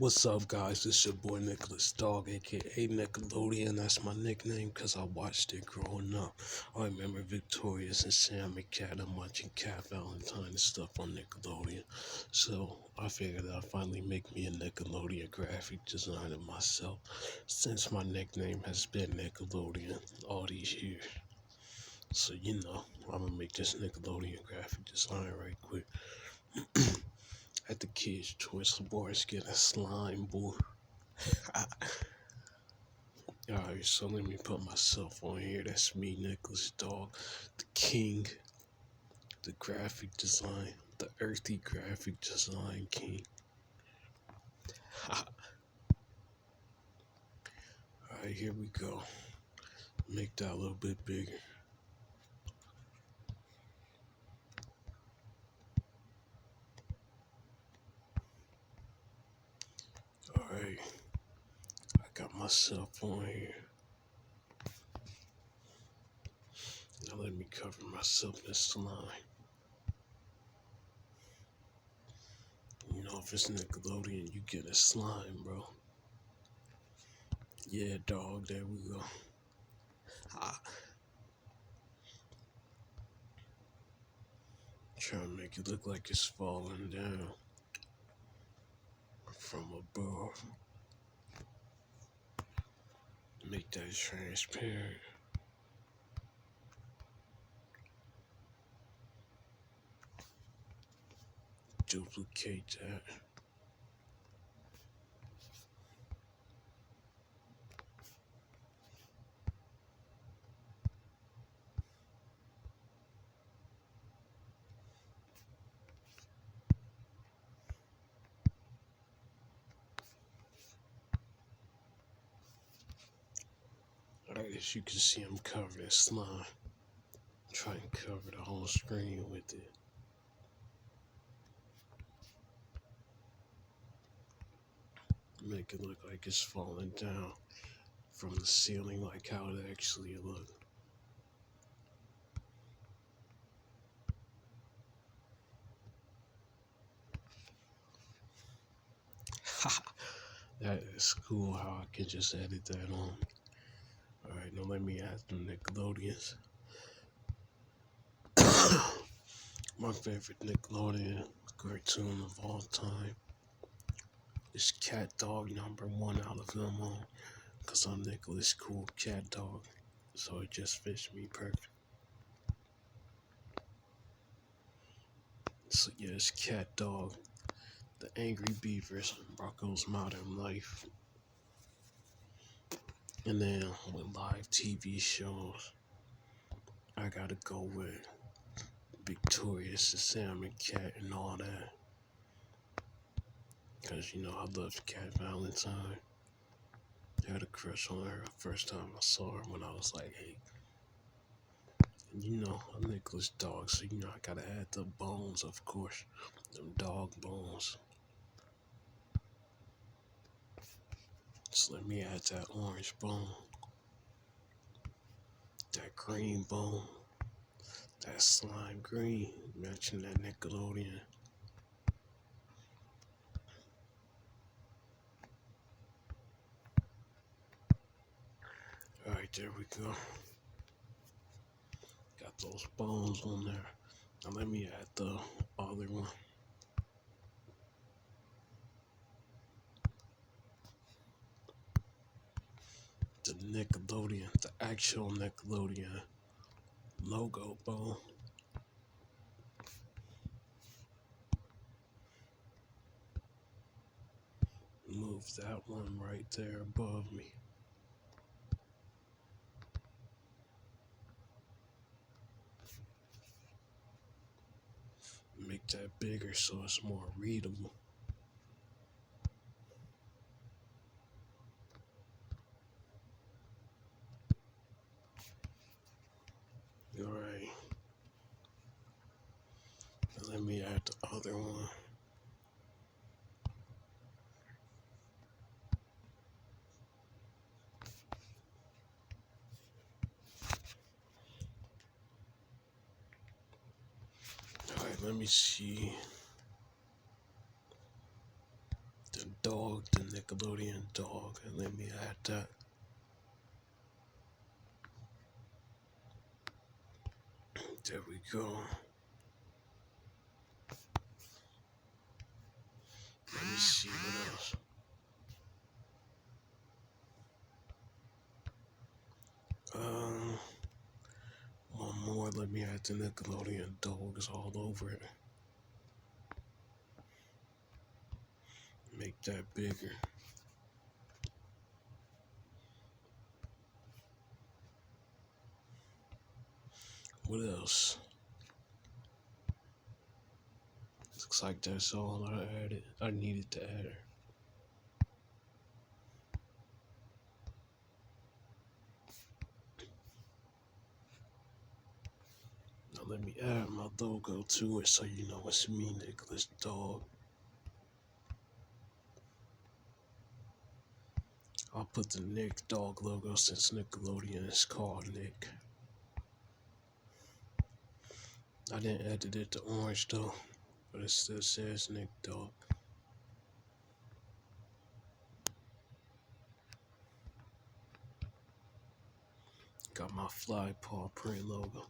What's up, guys? It's your boy Nicholas Dawg, aka Nickelodeon. That's my nickname because I watched it growing up. I remember Victorious and Sam and Cat. I'm watching Cat Valentine and stuff on Nickelodeon. So I figured I'd finally make me a Nickelodeon graphic designer myself, since my nickname has been Nickelodeon all these years. So I'm gonna make this Nickelodeon graphic design right quick. At the kids' choice, boys get a slime boy. Alright, so let me put myself on here. That's me, Nicholas Dawg, the king, the graphic design, the earthy graphic design king. Alright, here we go. Make that a little bit bigger. Alright, I got myself on here. Now let me cover myself in slime. If it's Nickelodeon, you get a slime, bro. Yeah, dog, there we go. Trying to make it look like it's falling down from above. Make that transparent. Duplicate that. Alright, as you can see, I'm covered in slime. Try and cover the whole screen with it. Make it look like it's falling down from the ceiling, like how it actually looks. That is cool how I can just edit that on. Alright, now let me add some Nickelodeons. My favorite Nickelodeon cartoon of all time is Cat Dog, #1 out of them all. Because I'm Nicholas Cool Cat Dog. So it just fits me perfect. So yeah, it's Cat Dog, the Angry Beavers, Rocco's Modern Life. And then with live TV shows, I gotta go with Victorious and Sam and Cat and all that. Cause I loved Cat Valentine. I had a crush on her the first time I saw her when I was like 8. And I'm Nicholas Dawg, so I gotta add the bones, of course. Them dog bones. So let me add that orange bone. That green bone. That slime green. Matching that Nickelodeon. Alright, there we go. Got those bones on there. Now let me add the other one. The Nickelodeon, the actual Nickelodeon logo bone. Move that one right there above me. Make that bigger so it's more readable. Alright. Let me add the other one. Alright, let me see. The Dawg, the Nickelodeon Dawg, and let me add that. There we go. Let me see what else. Um, One more. Let me add the Nickelodeon Dogs all over it. Make that bigger. What else? Looks like that's all I added. I needed to add her. Now let me add my logo to it so you know it's me, Nicholas Dawg. I'll put the Nick Dawg logo since Nickelodeon is called Nick. I didn't edit it to orange though, but it still says Nick Dawg. Got my fly paw print logo.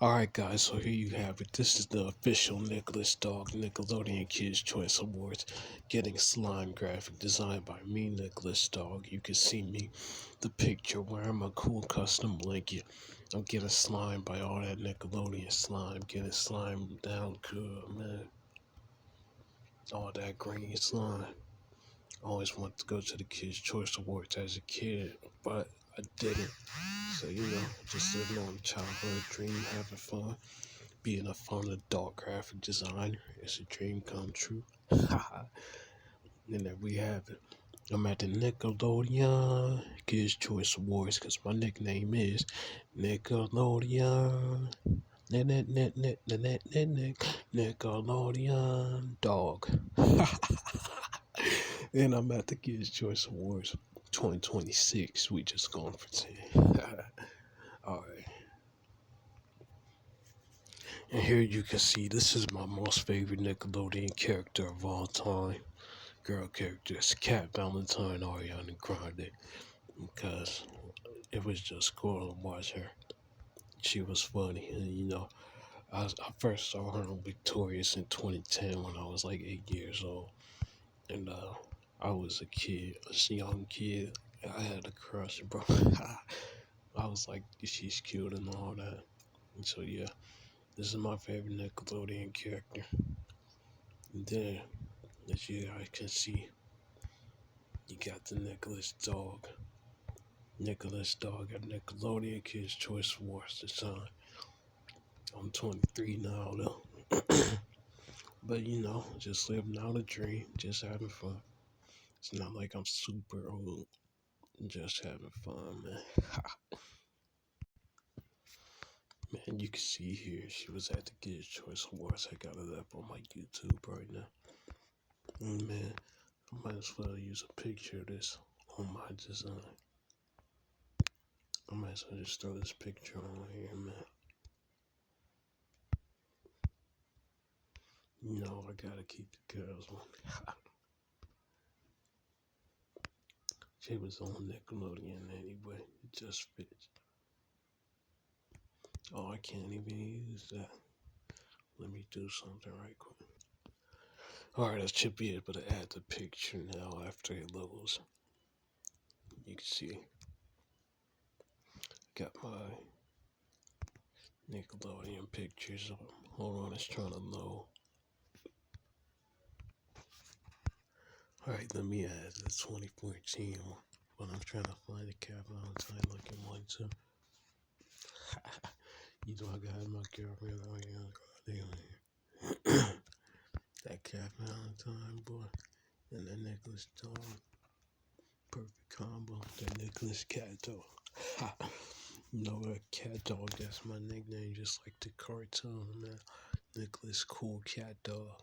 Alright guys, so here you have it. This is the official Nicholas Dawg Nickelodeon Kids Choice Awards. Getting slime graphic designed by me, Nicholas Dawg. You can see me, the picture wearing my cool custom blanket. I'm getting slime by all that Nickelodeon slime. Getting slime down good, man. All that green slime. I always wanted to go to the Kids Choice Awards as a kid, but I didn't. So, just living on a childhood dream, having fun. Being a fun adult graphic designer is a dream come true. And there we have it. I'm at the Nickelodeon Kids Choice Awards because my nickname is Nickelodeon. Nickelodeon Dawg. And I'm at the Kids Choice Awards 2026. We just gone for 10. Alright. And here you can see this is my most favorite Nickelodeon character of all time. Girl characters, Cat Valentine, Ariana Grande. Because it was just cool to watch her. She was funny. And I first saw her on Victorious in 2010 when I was like 8 years old. And I was a kid, a young kid. I had a crush, bro. I was like, she's cute and all that. And so, yeah, this is my favorite Nickelodeon character. And then, as you guys can see, you got the Nicholas Dawg. Nicholas Dawg at Nickelodeon Kids Choice Awards this time. I'm 23 now, though. But, just living out a dream, just having fun. It's not like I'm super old. Just having fun, man. Man, you can see here, she was at the Kids Choice Awards. I got it up on my YouTube right now. And man, I might as well use a picture of this on my design. I might as well just throw this picture on here, man. I gotta keep the girls on. She was on Nickelodeon anyway. It just fits. Oh, I can't even use that. Let me do something right quick. Alright, I should be able to add the picture now after it loads. You can see. Got my Nickelodeon pictures. Hold on, it's trying to load. Alright, let me add the 2014 one. But I'm trying to find a Cat Valentine looking one too. I got my girlfriend on here. That Cat Valentine boy and that Nicholas Dawg. Perfect combo. That Nicholas Cat Dawg. That Cat Dawg, that's my nickname, just like the cartoon, man. Nicholas Cool Cat Dawg.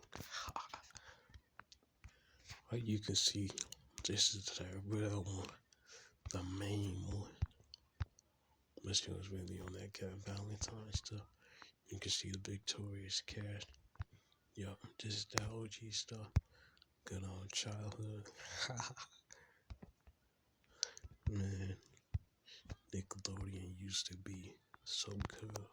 Like you can see, this is the real one, the main one. But she was really on that Cat Valentine stuff. You can see the Victorious cast. Yup, this is the OG stuff. good old childhood. Man, Nickelodeon used to be so good.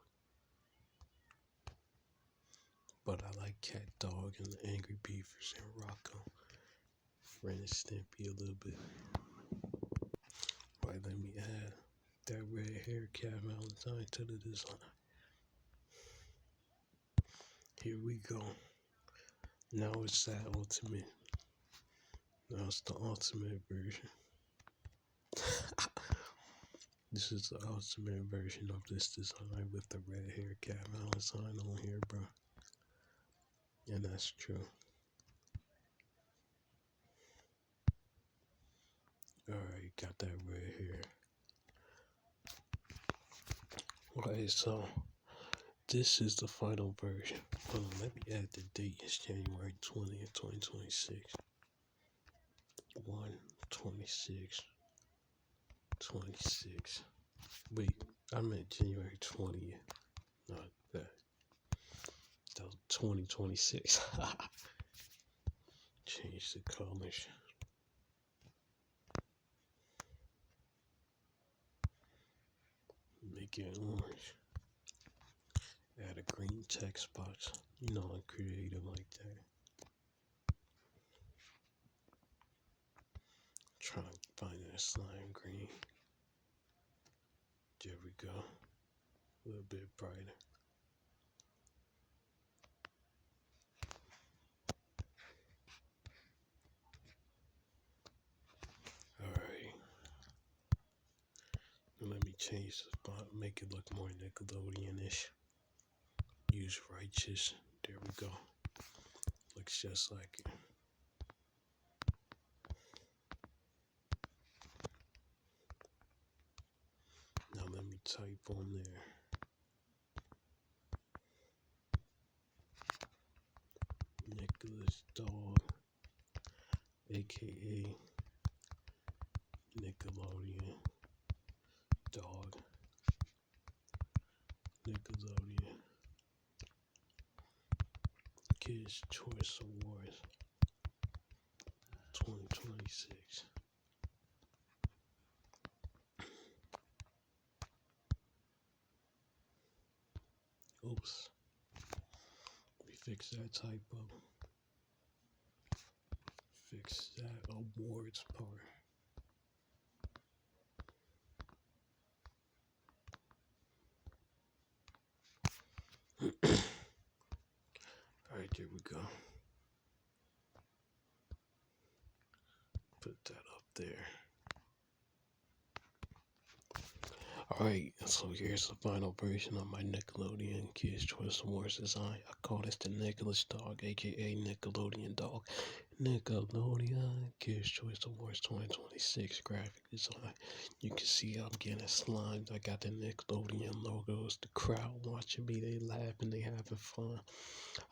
But I like Cat Dog and the Angry Beavers and Rocco. Ren and Stimpy a little bit. Right, let me add that red hair Cat Valentine to the design. Here we go. Now it's that ultimate. Now it's the ultimate version. This is the ultimate version of this design with the red hair Cat Valentine on here, bro. And that's true. Alright, got that red hair. Okay, so this is the final version. Hold on, let me add the date. It's January 20th, 2026. 1/26, 26. Wait, I meant January 20th. Not that. That was 2026. Change the colors. Make it orange. Add a green text box. You know I'm creative like that. Trying to find that slime green. There we go. A little bit brighter. Alright. Let me change the font, make it look more Nickelodeon-ish. Use righteous. There we go. Looks just like it. Now let me type on there. Nicholas Dawg, aka Nickelodeon. Dawg. Nickelodeon. Kids' Choice Awards 2026. Oops. Let me fix that typo. Fix that awards part. Alright, there we go. Put that up there. Alright, so here's the final version of my Nickelodeon Kids' Choice Awards design. I call this the Nicholas Dawg, aka Nickelodeon Dawg. Nickelodeon Kids' Choice Awards 2026 graphic design. You can see I'm getting slimed. I got the Nickelodeon logos. The crowd watching me, they laughing, they having fun.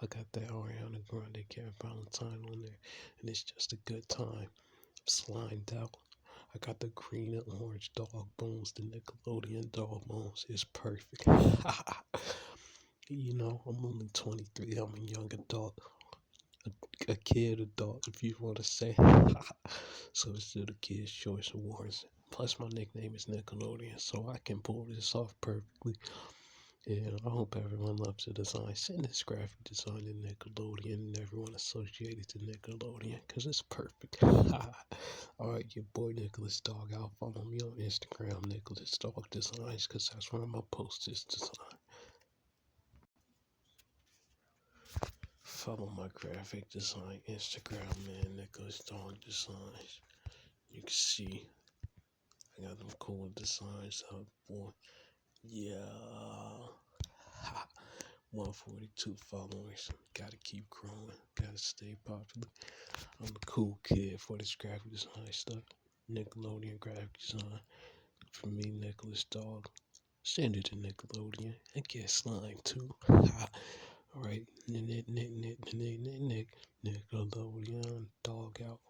I got that Ariana Grande Cat Valentine on there, and it's just a good time. I'm slimed out. I got the green and orange dog bones, the Nickelodeon dog bones. It's perfect. You know, I'm only 23. I'm a young adult. A kid adult, if you want to say. So it's still the Kids' Choice Awards. Plus, my nickname is Nickelodeon, so I can pull this off perfectly. And I hope everyone loves the design. Send this graphic design to Nickelodeon and everyone associated to Nickelodeon, because it's perfect. Alright, your boy Nicholas Dawg out. Follow me on Instagram, Nicholas Dawg Designs, because that's where I'm going to post this design. Follow my graphic design Instagram, man, Nicholas Dawg Designs. You can see I got them cool designs up, boy. Yeah. 142 followers. Gotta keep growing. Gotta stay popular. I'm a cool kid for this graphic design stuff. Nickelodeon graphic design. For me, Nicholas Dawg. Send it to Nickelodeon and get slime too. Alright. Nickelodeon Dawg out.